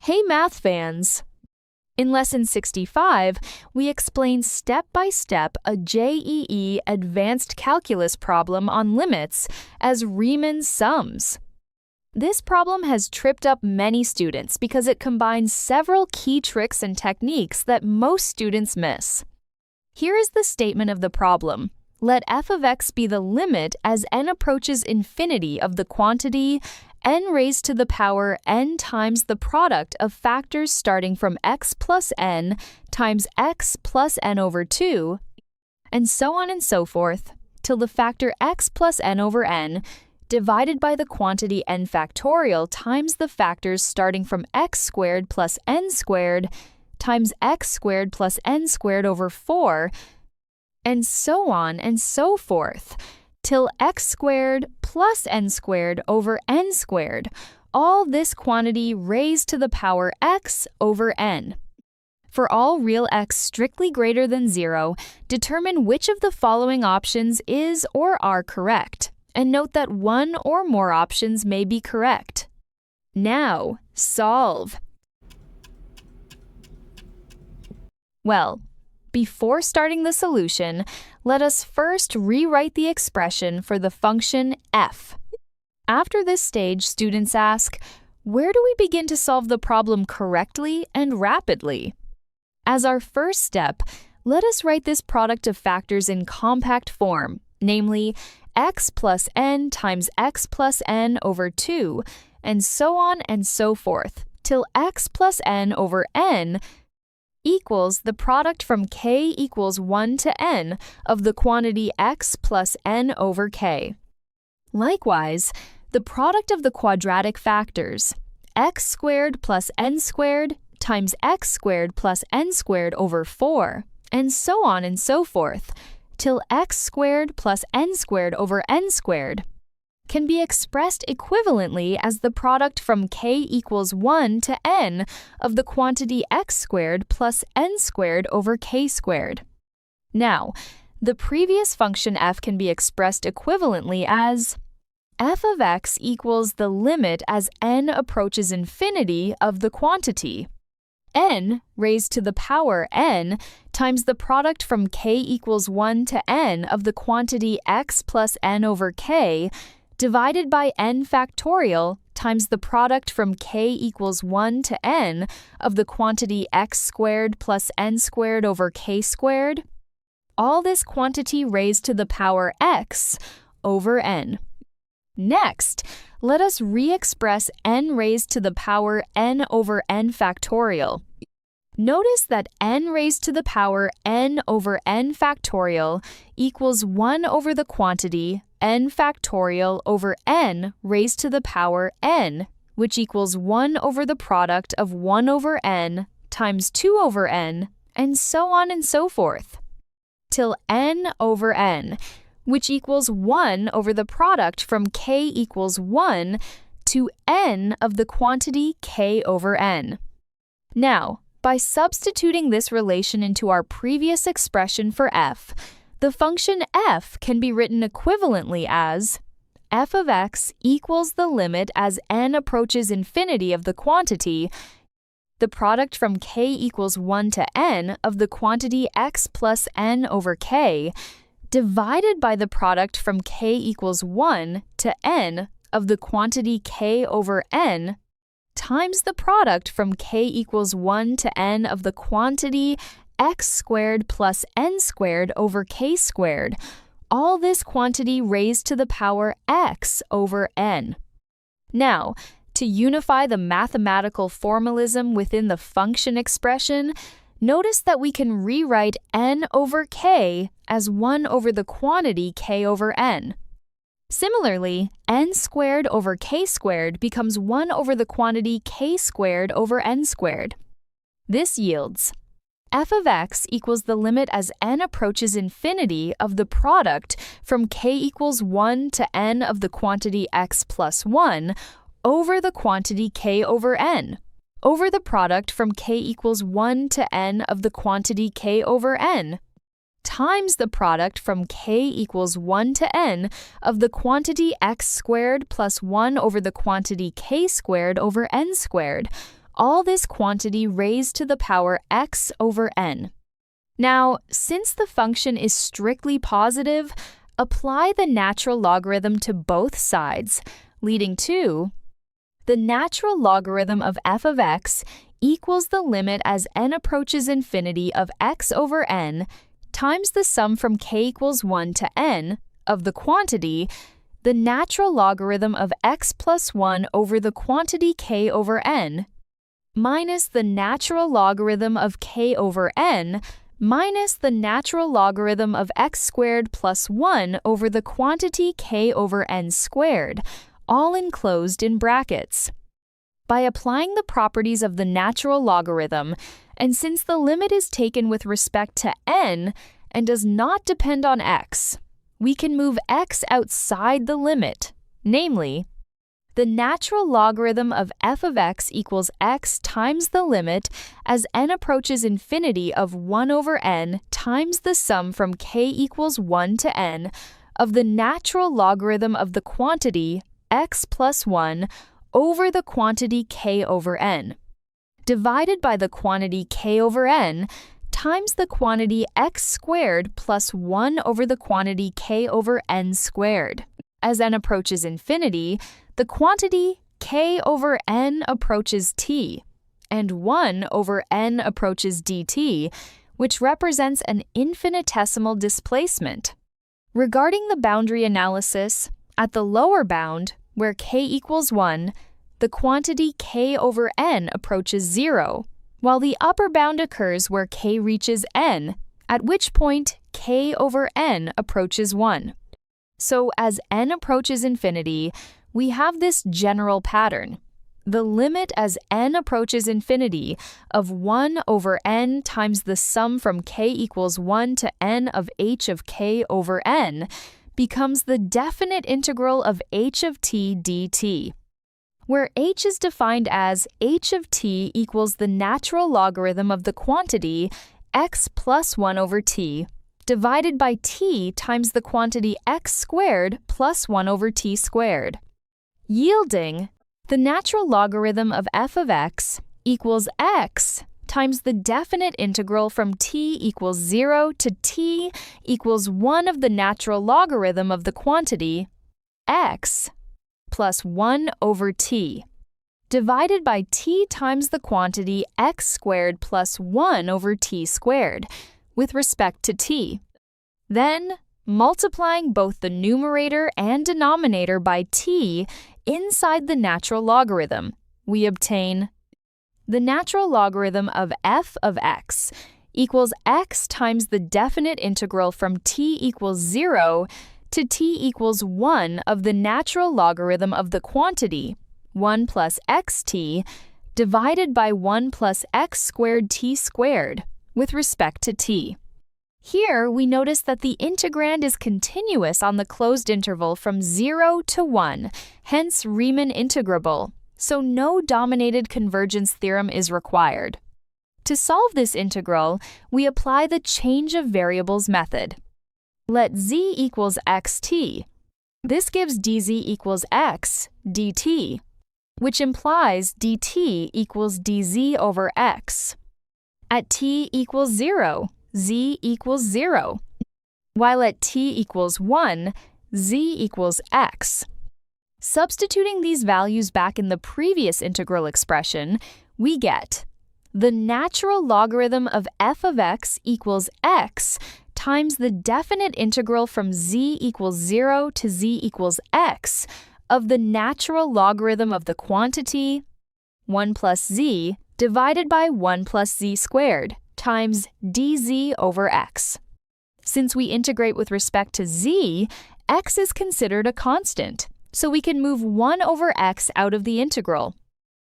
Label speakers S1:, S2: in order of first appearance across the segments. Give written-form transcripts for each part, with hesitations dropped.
S1: Hey math fans! In Lesson 65, we explain step-by-step a JEE Advanced Calculus problem on limits as Riemann sums. This problem has tripped up many students because it combines several key tricks and techniques that most students miss. Here is the statement of the problem. Let f of x be the limit as n approaches infinity of the quantity n raised to the power n times the product of factors starting from x plus n times x plus n over 2, and so on and so forth, till the factor x plus n over n divided by the quantity n factorial times the factors starting from x squared plus n squared times x squared plus n squared over 4, and so on and so forth, till x squared plus n squared over n squared, all this quantity raised to the power x over n. For all real x strictly greater than 0, determine which of the following options is or are correct, and note that one or more options may be correct. Now, solve. Well, before starting the solution, let us first rewrite the expression for the function f. After this stage, students ask, where do we begin to solve the problem correctly and rapidly? As our first step, let us write this product of factors in compact form, namely x plus n times x plus n over 2, and so on and so forth, till x plus n over n equals the product from k equals 1 to n of the quantity x plus n over k. Likewise, the product of the quadratic factors x squared plus n squared times x squared plus n squared over 4, and so on and so forth, till x squared plus n squared over n squared, can be expressed equivalently as the product from k equals 1 to n of the quantity x squared plus n squared over k squared. Now, the previous function f can be expressed equivalently as f of x equals the limit as n approaches infinity of the quantity n raised to the power n times the product from k equals 1 to n of the quantity x plus n over k divided by n factorial times the product from k equals 1 to n of the quantity x squared plus n squared over k squared, all this quantity raised to the power x over n. Next, let us re-express n raised to the power n over n factorial. Notice that n raised to the power n over n factorial equals 1 over the quantity n factorial over n raised to the power n, which equals 1 over the product of 1 over n times 2 over n, and so on and so forth, till n over n, which equals 1 over the product from k equals 1 to n of the quantity k over n. Now, by substituting this relation into our previous expression for f, the function f can be written equivalently as f of x equals the limit as n approaches infinity of the quantity, the product from k equals 1 to n of the quantity x plus n over k, divided by the product from k equals 1 to n of the quantity k over n, times the product from k equals 1 to n of the quantity x squared plus n squared over k squared, all this quantity raised to the power x over n. Now, to unify the mathematical formalism within the function expression, notice that we can rewrite n over k as 1 over the quantity k over n. Similarly, n squared over k squared becomes 1 over the quantity k squared over n squared. This yields f of x equals the limit as n approaches infinity of the product from k equals 1 to n of the quantity x plus 1 over the quantity k over n, over the product from k equals 1 to n of the quantity k over n, times the product from k equals 1 to n of the quantity x squared plus 1 over the quantity k squared over n squared, all this quantity raised to the power x over n. Now, since the function is strictly positive, apply the natural logarithm to both sides, leading to the natural logarithm of f of x equals the limit as n approaches infinity of x over n times the sum from k equals 1 to n of the quantity, the natural logarithm of x plus 1 over the quantity k over n, minus the natural logarithm of k over n minus the natural logarithm of x squared plus 1 over the quantity k over n squared, all enclosed in brackets. By applying the properties of the natural logarithm, and since the limit is taken with respect to n and does not depend on x, we can move x outside the limit, namely, the natural logarithm of f of x equals x times the limit as n approaches infinity of 1 over n times the sum from k equals 1 to n of the natural logarithm of the quantity x plus 1 over the quantity k over n, divided by the quantity k over n times the quantity x squared plus 1 over the quantity k over n squared. As n approaches infinity, the quantity k over n approaches t, and 1 over n approaches dt, which represents an infinitesimal displacement. Regarding the boundary analysis, at the lower bound, where k equals 1, the quantity k over n approaches 0, while the upper bound occurs where k reaches n, at which point k over n approaches 1. So as n approaches infinity, we have this general pattern. The limit as n approaches infinity of 1 over n times the sum from k equals 1 to n of h of k over n becomes the definite integral of h of t dt, where h is defined as h of t equals the natural logarithm of the quantity x plus 1 over t divided by t times the quantity x squared plus 1 over t squared, yielding the natural logarithm of f of x equals x times the definite integral from t equals 0 to t equals 1 of the natural logarithm of the quantity x plus 1 over t, divided by t times the quantity x squared plus 1 over t squared, with respect to t. Then, multiplying both the numerator and denominator by t inside the natural logarithm, we obtain the natural logarithm of f of x equals x times the definite integral from t equals 0 to t equals 1 of the natural logarithm of the quantity 1 plus xt divided by 1 plus x squared t squared with respect to t. Here we notice that the integrand is continuous on the closed interval from 0 to 1, hence Riemann integrable, so no dominated convergence theorem is required. To solve this integral, we apply the change of variables method. Let z equals xt. This gives dz equals x dt, which implies dt equals dz over x. At t equals 0, z equals 0, while at t equals 1, z equals x. Substituting these values back in the previous integral expression, we get the natural logarithm of f of x equals x times the definite integral from z equals 0 to z equals x of the natural logarithm of the quantity 1 plus z divided by 1 plus z squared times dz over x. Since we integrate with respect to z, x is considered a constant, so we can move 1 over x out of the integral.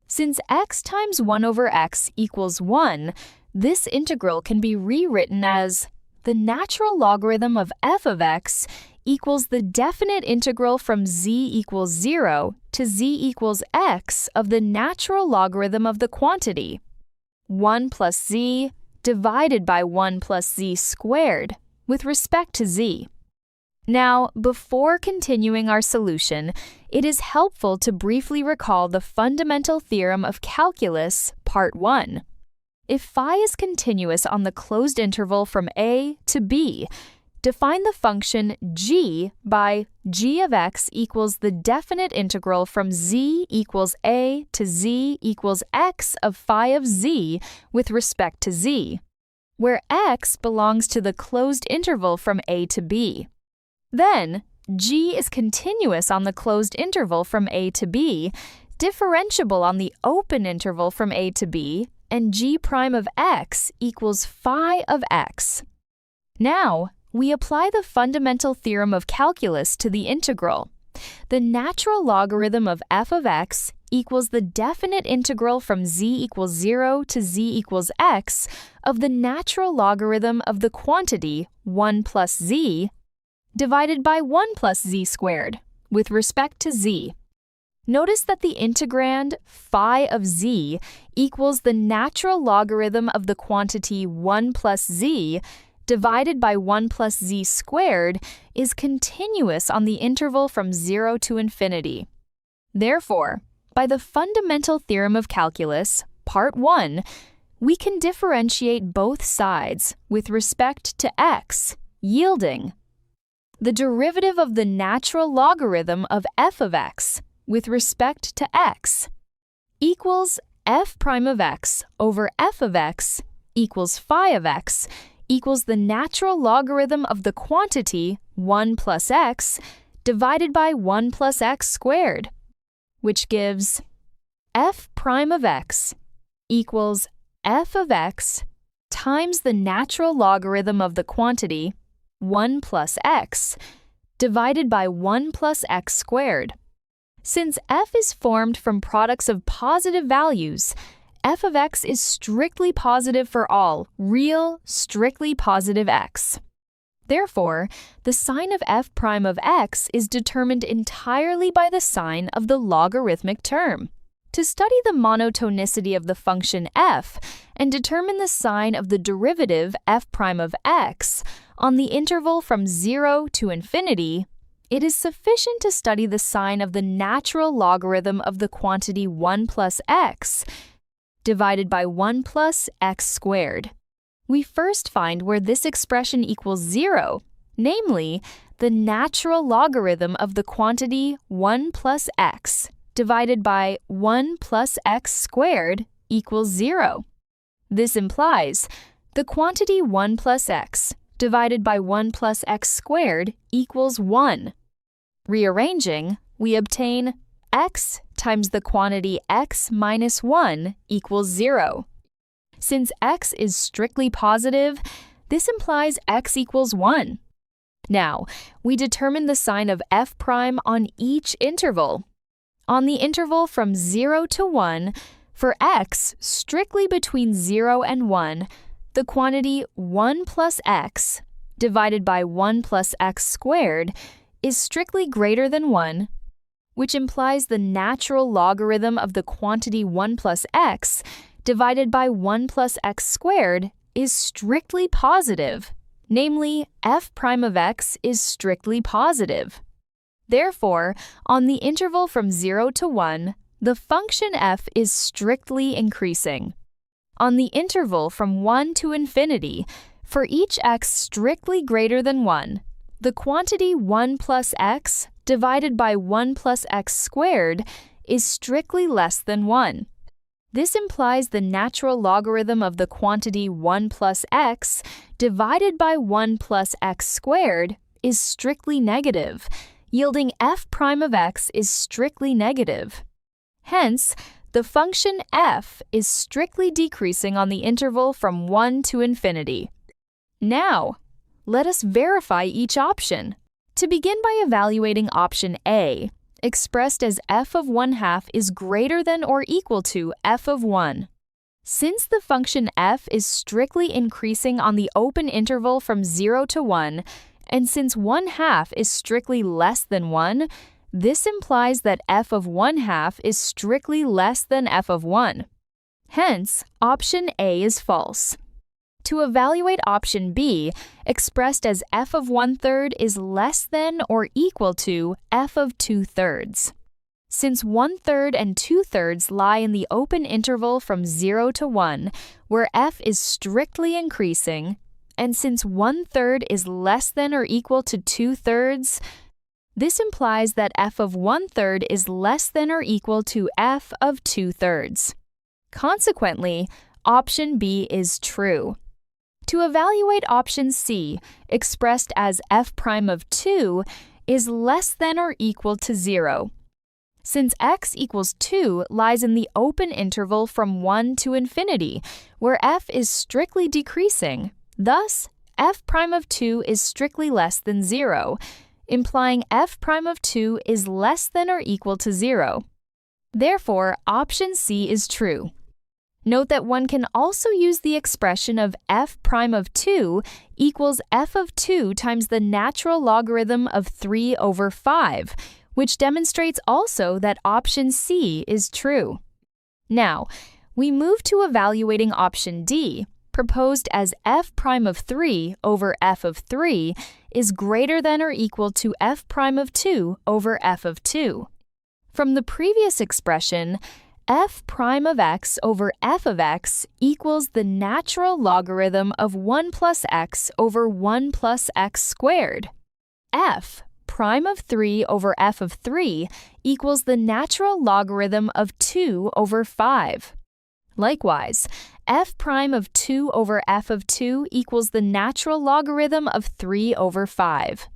S1: Since x times 1 over x equals 1, this integral can be rewritten as the natural logarithm of f of x equals the definite integral from z equals 0 to z equals x of the natural logarithm of the quantity 1 plus z divided by 1 plus z squared with respect to z. Now, before continuing our solution, it is helpful to briefly recall the fundamental theorem of calculus, part 1. If phi is continuous on the closed interval from a to b, define the function g by g of x equals the definite integral from z equals a to z equals x of phi of z with respect to z, where x belongs to the closed interval from a to b. Then, g is continuous on the closed interval from a to b, differentiable on the open interval from a to b, and g prime of x equals phi of x. Now, we apply the fundamental theorem of calculus to the integral. The natural logarithm of f of x equals the definite integral from z equals 0 to z equals x of the natural logarithm of the quantity 1 plus z divided by 1 plus z squared with respect to z. Notice that the integrand phi of z equals the natural logarithm of the quantity 1 plus z divided by 1 plus z squared is continuous on the interval from 0 to infinity. Therefore, by the fundamental theorem of calculus, part 1, we can differentiate both sides with respect to x, yielding the derivative of the natural logarithm of f of x with respect to x equals f prime of x over f of x equals phi of x equals the natural logarithm of the quantity 1 plus x divided by 1 plus x squared, which gives f prime of x equals f of x times the natural logarithm of the quantity 1 plus x divided by 1 plus x squared. Since f is formed from products of positive values, f of x is strictly positive for all real, strictly positive x. Therefore, the sign of f prime of x is determined entirely by the sign of the logarithmic term. To study the monotonicity of the function f and determine the sign of the derivative f prime of x on the interval from 0 to infinity, it is sufficient to study the sign of the natural logarithm of the quantity 1 plus x divided by 1 plus x squared. We first find where this expression equals 0, namely, the natural logarithm of the quantity 1 plus x divided by 1 plus x squared equals 0. This implies the quantity 1 plus x divided by 1 plus x squared equals 1. Rearranging, we obtain x times the quantity x minus 1 equals 0. Since x is strictly positive, this implies x equals 1. Now, we determine the sign of f prime on each interval. On the interval from 0 to 1, for x strictly between 0 and 1, the quantity 1 plus x divided by 1 plus x squared is strictly greater than 1, which implies the natural logarithm of the quantity 1 plus x divided by 1 plus x squared is strictly positive, namely f prime of x is strictly positive. Therefore, on the interval from 0 to 1, the function f is strictly increasing. On the interval from 1 to infinity, for each x strictly greater than 1, the quantity 1 plus x divided by 1 plus x squared is strictly less than 1. This implies the natural logarithm of the quantity 1 plus x divided by 1 plus x squared is strictly negative, yielding f prime of x is strictly negative. Hence, the function f is strictly decreasing on the interval from 1 to infinity. Now, let us verify each option. To begin by evaluating option A, expressed as f of 1/2 is greater than or equal to f of 1. Since the function f is strictly increasing on the open interval from 0 to 1, and since 1/2 is strictly less than 1, this implies that f of 1/2 is strictly less than f of 1. Hence, option A is false. To evaluate option B, expressed as f of 1/3 is less than or equal to f of 2/3. Since 1/3 and 2/3 lie in the open interval from 0 to 1, where f is strictly increasing, and since 1/3 is less than or equal to 2/3, this implies that f of 1/3 is less than or equal to f of 2/3. Consequently, option B is true. To evaluate option C, expressed as f prime of 2, is less than or equal to 0. Since x equals 2 lies in the open interval from 1 to infinity, where f is strictly decreasing, thus f prime of 2 is strictly less than 0, implying f prime of 2 is less than or equal to 0. Therefore, option C is true. Note that one can also use the expression of f prime of 2 equals f of 2 times the natural logarithm of 3 over 5, which demonstrates also that option C is true. Now, we move to evaluating option D, proposed as f prime of 3 over f of 3 is greater than or equal to f prime of 2 over f of 2. From the previous expression, f prime of x over f of x equals the natural logarithm of 1 plus x over 1 plus x squared. F prime of 3 over f of 3 equals the natural logarithm of 2 over 5. Likewise, f prime of 2 over f of 2 equals the natural logarithm of 3 over 5.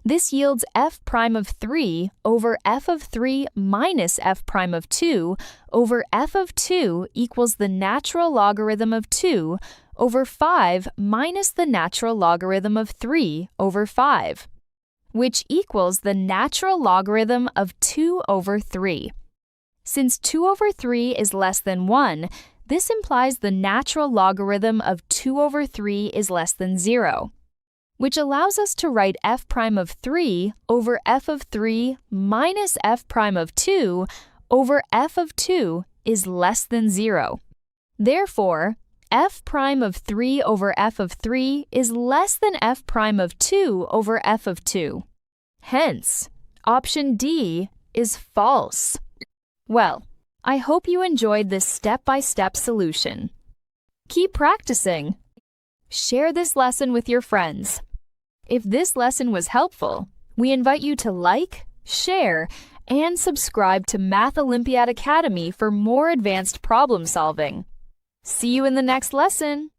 S1: This yields f prime of 3 over f of 3 minus f prime of 2 over f of 2 equals the natural logarithm of 2 over 5 minus the natural logarithm of 3 over 5, which equals the natural logarithm of 2 over 3. Since 2 over 3 is less than 1, this implies the natural logarithm of 2 over 3 is less than 0, which allows us to write f prime of 3 over f of 3 minus f prime of 2 over f of 2 is less than 0. Therefore, f prime of 3 over f of 3 is less than f prime of 2 over f of 2. Hence, option D is false. Well, I hope you enjoyed this step-by-step solution. Keep practicing. Share this lesson with your friends. If this lesson was helpful, we invite you to like, share, and subscribe to Math Olympiad Academy for more advanced problem solving. See you in the next lesson!